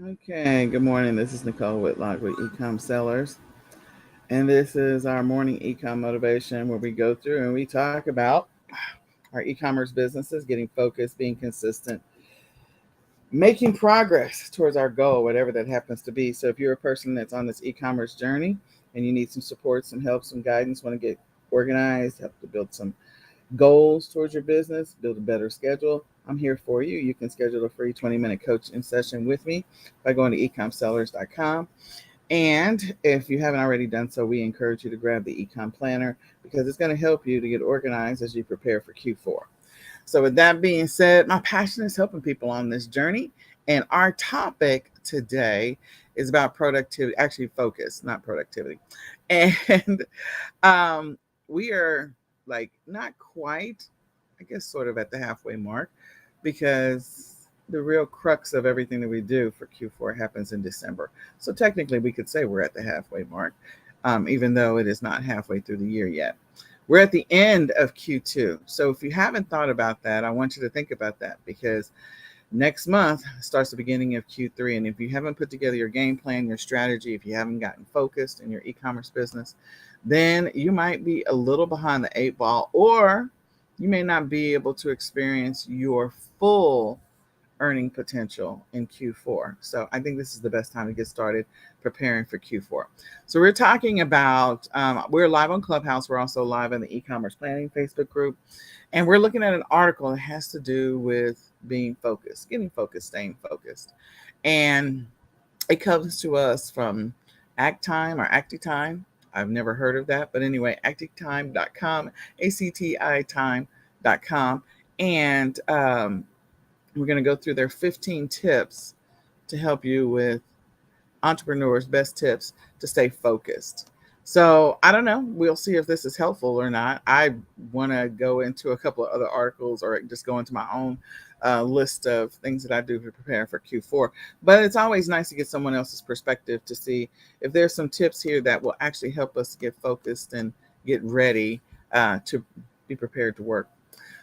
Okay, good morning. This is Nicole Whitlock with eCom Sellers. And this is our morning eCom motivation where we go through and we talk about our e-commerce businesses, getting focused, being consistent, making progress towards our goal, whatever that happens to be. So if you're a person that's on this e-commerce journey and you need some support, some help, some guidance, want to get organized, help to build some goals towards your business, build a better schedule, I'm here for you. You can schedule a free 20-minute coaching session with me by going to ecomsellers.com. And if you haven't already done so, we encourage you to grab the ecom planner because it's going to help you to get organized as you prepare for Q4. So, with that being said, my passion is helping people on this journey. And our topic today is about productivity, actually, focus, not productivity. And we are like not quite, I guess, sort of at the halfway mark because the real crux of everything that we do for Q4 happens in December. So technically, we could say we're at the halfway mark, even though it is not halfway through the year yet. We're at the end of Q2. So if you haven't thought about that, I want you to think about that because next month starts the beginning of Q3. And if you haven't put together your game plan, your strategy, if you haven't gotten focused in your e commerce business, then you might be a little behind the eight ball, or you may not be able to experience your full earning potential in Q4. So I think this is the best time to get started preparing for Q4. So we're talking about, we're live on Clubhouse. We're also live in the e-commerce planning Facebook group. And we're looking at an article that has to do with being focused, getting focused, staying focused. And it comes to us from Act Time or ActiTime. I've never heard of that. But anyway, actitime.com, ACTI time.com. And we're going to go through their 15 tips to help you with entrepreneurs' best tips to stay focused. So I don't know. We'll see if this is helpful or not. I want to go into a couple of other articles or just go into my own list of things that I do to prepare for Q4. But it's always nice to get someone else's perspective to see if there's some tips here that will actually help us get focused and get ready to be prepared to work.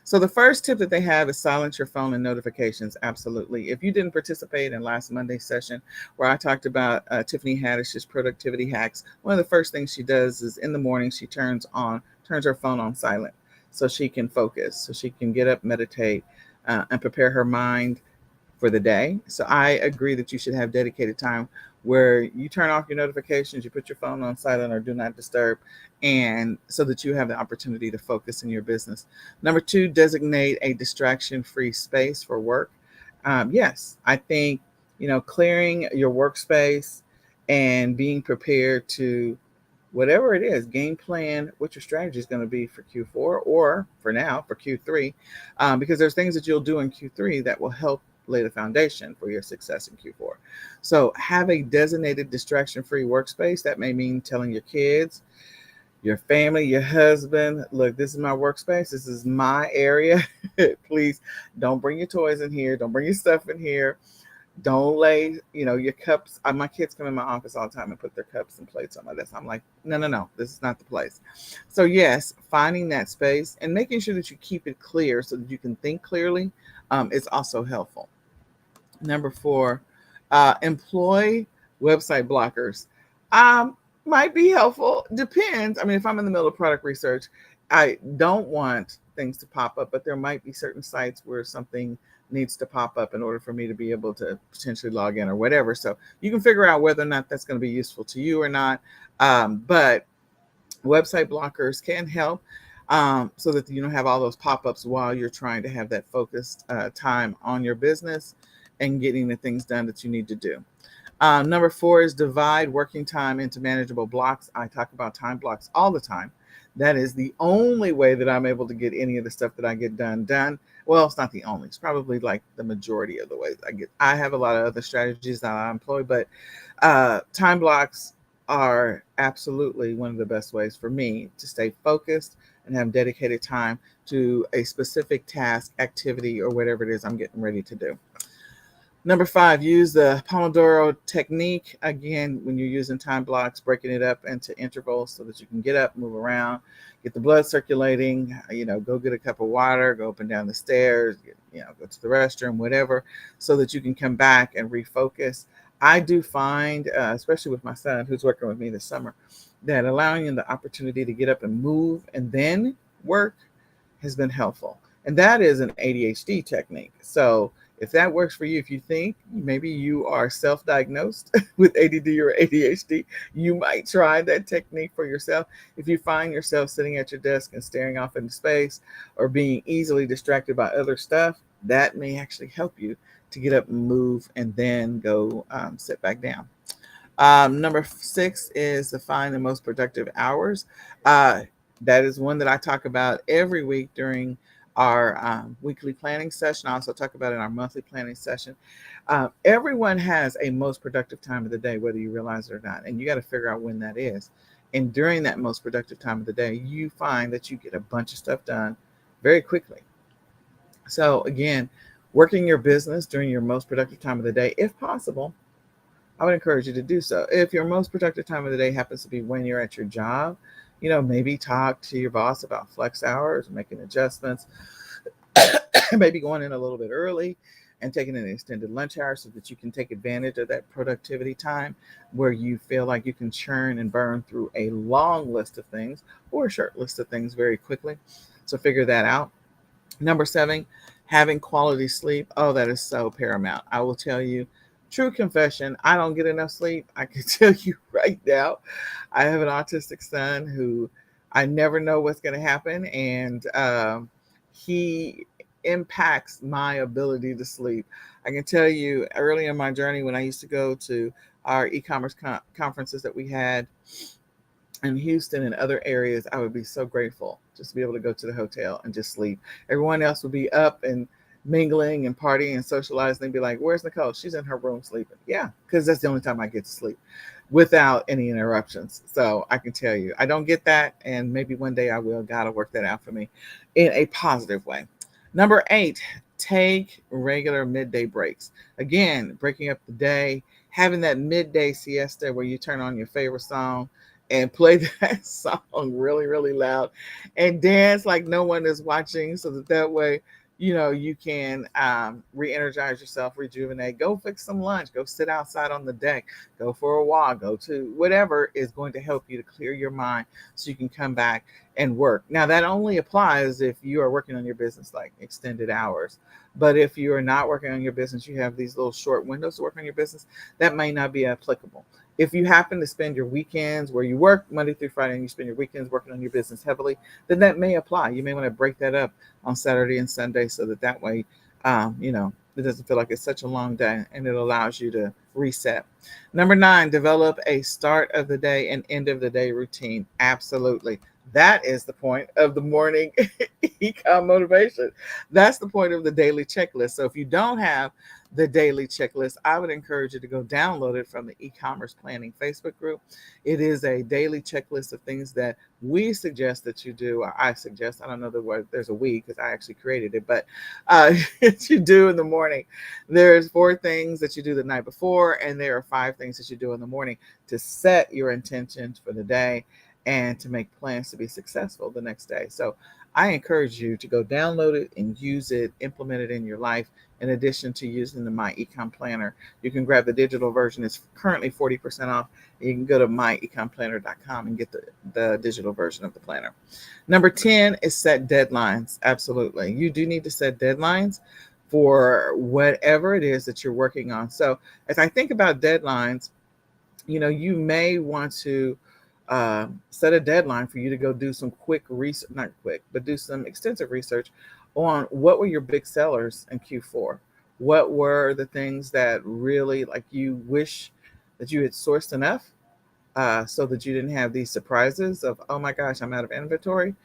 So the first tip that they have is silence your phone and notifications. Absolutely. If you didn't participate in last Monday's session where I talked about Tiffany Haddish's productivity hacks, one of the first things she does is in the morning she turns her phone on silent so she can focus, so she can get up, meditate, and prepare her mind for the day. So I agree that you should have dedicated time where you turn off your notifications, you put your phone on silent or do not disturb, and so that you have the opportunity to focus in your business. Number two, designate a distraction-free space for work. Yes, I think clearing your workspace and being prepared to whatever it is, game plan what your strategy is going to be for Q4 or for now for Q3, because there's things that you'll do in Q3 that will help lay the foundation for your success in Q4. So have a designated distraction-free workspace. That may mean telling your kids, your family, your husband, look, this is my workspace. This is my area. Please don't bring your toys in here. Don't bring your stuff in here. Don't lay, your cups. My kids come in my office all the time and put their cups and plates on my desk. I'm like, no, no, no, this is not the place. So yes, finding that space and making sure that you keep it clear so that you can think clearly is also helpful. Number four, employ website blockers. Might be helpful. Depends. I mean, if I'm in the middle of product research, I don't want things to pop up, but there might be certain sites where something needs to pop up in order for me to be able to potentially log in or whatever. So you can figure out whether or not that's going to be useful to you or not. But website blockers can help so that you don't have all those pop-ups while you're trying to have that focused time on your business and getting the things done that you need to do. Number four is divide working time into manageable blocks. I talk about time blocks all the time. That is the only way that I'm able to get any of the stuff that I get done. Well, it's not the only. It's probably like the majority of the ways I get. I have a lot of other strategies that I employ, but time blocks are absolutely one of the best ways for me to stay focused and have dedicated time to a specific task, activity, or whatever it is I'm getting ready to do. Number 5, use the Pomodoro technique. Again, when you're using time blocks, breaking it up into intervals so that you can get up, move around, get the blood circulating, go get a cup of water, go up and down the stairs, go to the restroom, whatever, so that you can come back and refocus. I do find, especially with my son who's working with me this summer, that allowing him the opportunity to get up and move and then work has been helpful. And that is an ADHD technique. So if that works for you, if you think maybe you are self diagnosed with ADD or ADHD, you might try that technique for yourself. If you find yourself sitting at your desk and staring off into space or being easily distracted by other stuff, that may actually help you to get up and move and then go sit back down. Number 6 is to find the most productive hours. Uh, that is one that I talk about every week during our weekly planning session. I also talk about it in our monthly planning session. Everyone has a most productive time of the day, whether you realize it or not, and you got to figure out when that is. And during that most productive time of the day, you find that you get a bunch of stuff done very quickly. So again, working your business during your most productive time of the day, if possible, I would encourage you to do so. If your most productive time of the day happens to be when you're at your job, maybe talk to your boss about flex hours, making adjustments, maybe going in a little bit early and taking an extended lunch hour so that you can take advantage of that productivity time where you feel like you can churn and burn through a long list of things or a short list of things very quickly. So figure that out. Number 7, having quality sleep. Oh, that is so paramount. I will tell you, true confession, I don't get enough sleep. I can tell you right now. I have an autistic son who I never know what's going to happen. And he impacts my ability to sleep. I can tell you early in my journey when I used to go to our e-commerce conferences that we had in Houston and other areas, I would be so grateful just to be able to go to the hotel and just sleep. Everyone else would be up and mingling and partying and socializing. They'd be like, "Where's Nicole? She's in her room sleeping." Yeah, because that's the only time I get to sleep without any interruptions. So I can tell you, I don't get that. And maybe one day I will. God will work that out for me in a positive way. Number 8, take regular midday breaks. Again, breaking up the day, having that midday siesta where you turn on your favorite song and play that song really, really loud and dance like no one is watching so that way, you can re-energize yourself, rejuvenate, go fix some lunch, go sit outside on the deck, go for a walk, go to whatever is going to help you to clear your mind so you can come back and work. Now that only applies if you are working on your business like extended hours. But if you are not working on your business, you have these little short windows to work on your business, that may not be applicable. If you happen to spend your weekends where you work Monday through Friday and you spend your weekends working on your business heavily, then that may apply. You may want to break that up on Saturday and Sunday so that way, it doesn't feel like it's such a long day and it allows you to reset. Number 9, develop a start of the day and end of the day routine. Absolutely. That is the point of the morning ecom motivation. That's the point of the daily checklist. So if you don't have the daily checklist, I would encourage you to go download it from the e-commerce planning Facebook group. It is a daily checklist of things that we suggest that you do. Or I suggest, I don't know the word, there's a we because I actually created it, but you do in the morning. There's 4 things that you do the night before, and there are 5 things that you do in the morning to set your intentions for the day and to make plans to be successful the next day. So I encourage you to go download it and use it, implement it in your life. In addition to using the My Ecom Planner, you can grab the digital version. It's currently 40% off. You can go to myecomplanner.com and get the digital version of the planner. Number 10 is set deadlines. Absolutely. You do need to set deadlines for whatever it is that you're working on. So as I think about deadlines, you may want to set a deadline for you to go do some quick research, not quick, but do some extensive research on what were your big sellers in Q4. What were the things that really like you wish that you had sourced enough so that you didn't have these surprises of, oh my gosh, I'm out of inventory.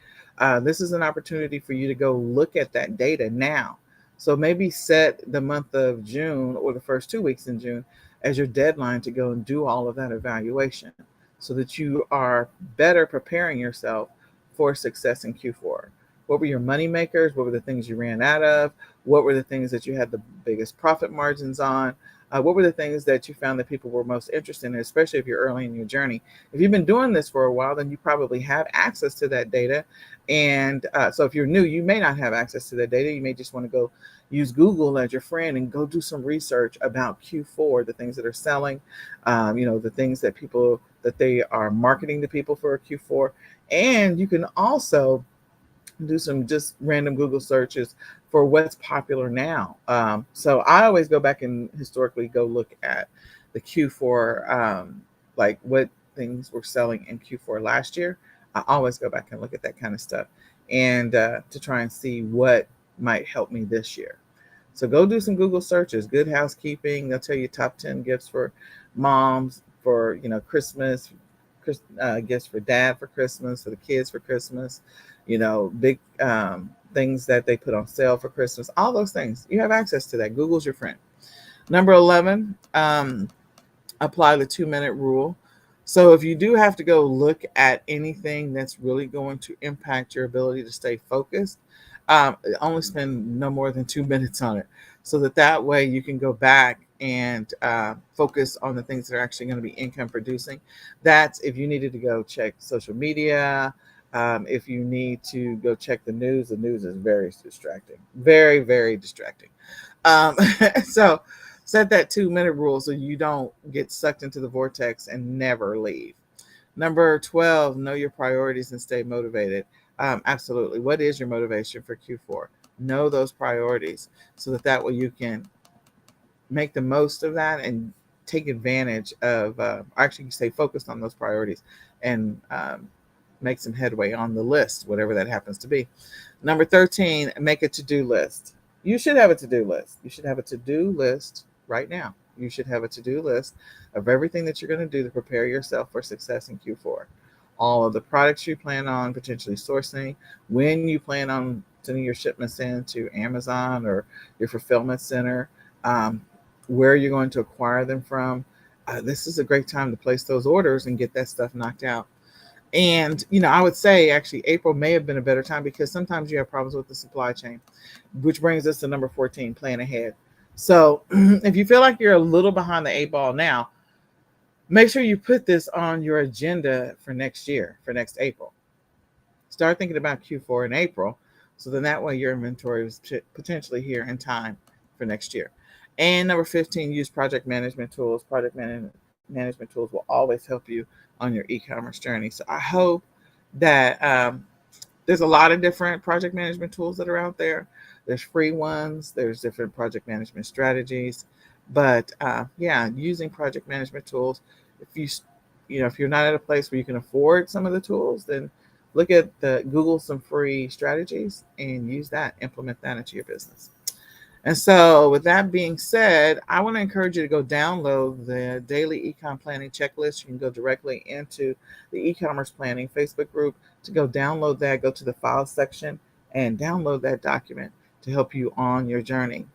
This is an opportunity for you to go look at that data now. So maybe set the month of June or the first 2 weeks in June as your deadline to go and do all of that evaluation so that you are better preparing yourself for success in Q4. What were your money makers? What were the things you ran out of? What were the things that you had the biggest profit margins on? What were the things that you found that people were most interested in, especially if you're early in your journey? If you've been doing this for a while, then you probably have access to that data. And so if you're new, you may not have access to that data. You may just want to go use Google as your friend and go do some research about Q4, the things that are selling, the things that people that they are marketing to people for Q4. And you can also do some just random Google searches for what's popular now. So I always go back and historically go look at the Q4, like what things were selling in Q4 last year. I always go back and look at that kind of stuff and to try and see what might help me this year. So go do some Google searches. Good Housekeeping. They'll tell you top 10 gifts for moms for Christmas, gifts for dad for Christmas, for the kids for Christmas. Big things that they put on sale for Christmas. All those things. You have access to that. Google's your friend. Number 11. Apply the 2-minute rule. So if you do have to go look at anything that's really going to impact your ability to stay focused, only spend no more than 2 minutes on it, so that way you can go back and focus on the things that are actually going to be income producing. That's if you needed to go check social media. If you need to go check the news is very distracting, very, very distracting. Um, so set that 2-minute rule so you don't get sucked into the vortex and never leave. Number 12, know your priorities and stay motivated. Absolutely. What is your motivation for Q4? Know those priorities so that way you can make the most of that and take advantage of, actually stay focused on those priorities and make some headway on the list, whatever that happens to be. Number 13, make a to-do list. You should have a to-do list. You should have a to-do list right now. You should have a to-do list of everything that you're going to do to prepare yourself for success in Q4. All of the products you plan on potentially sourcing, when you plan on sending your shipments in to Amazon or your fulfillment center, um, where you're going to acquire them from. This is a great time to place those orders and get that stuff knocked out. And, I would say actually April may have been a better time because sometimes you have problems with the supply chain, which brings us to number 14, plan ahead. So if you feel like you're a little behind the 8 ball now, make sure you put this on your agenda for next year, for next April. Start thinking about Q4 in April. So then that way your inventory is potentially here in time for next year. And number 15, use project management tools. Management tools will always help you on your e-commerce journey. So I hope that there's a lot of different project management tools that are out there. There's free ones. There's different project management strategies. But yeah, using project management tools. If if you're not at a place where you can afford some of the tools, then look at Google some free strategies and use that. Implement that into your business. And so, with that being said, I want to encourage you to go download the daily ecom planning checklist. You can go directly into the e-commerce planning Facebook group to go download that. Go to the files section and download that document to help you on your journey.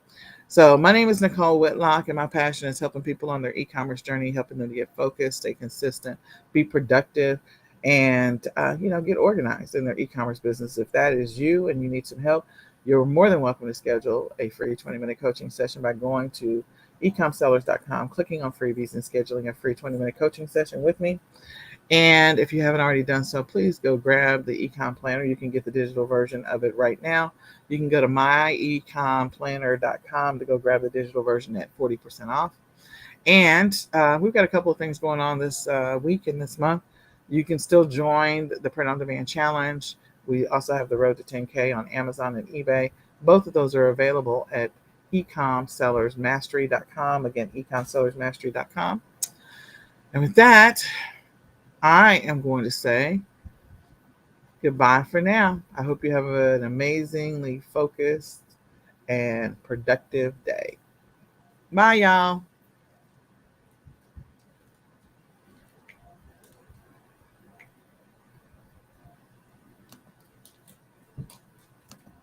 So, my name is Nicole Whitlock, and my passion is helping people on their e-commerce journey, helping them to get focused, stay consistent, be productive, and get organized in their e-commerce business. If that is you and you need some help, you're more than welcome to schedule a free 20-minute coaching session by going to ecomsellers.com, clicking on freebies, and scheduling a free 20-minute coaching session with me. And if you haven't already done so, please go grab the eCom Planner. You can get the digital version of it right now. You can go to myecomplanner.com to go grab the digital version at 40% off. And we've got a couple of things going on this week and this month. You can still join the Print on Demand Challenge. We also have the Road to 10K on Amazon and eBay. Both of those are available at ecomsellersmastery.com. Again, ecomsellersmastery.com. And with that, I am going to say goodbye for now. I hope you have an amazingly focused and productive day. Bye, y'all.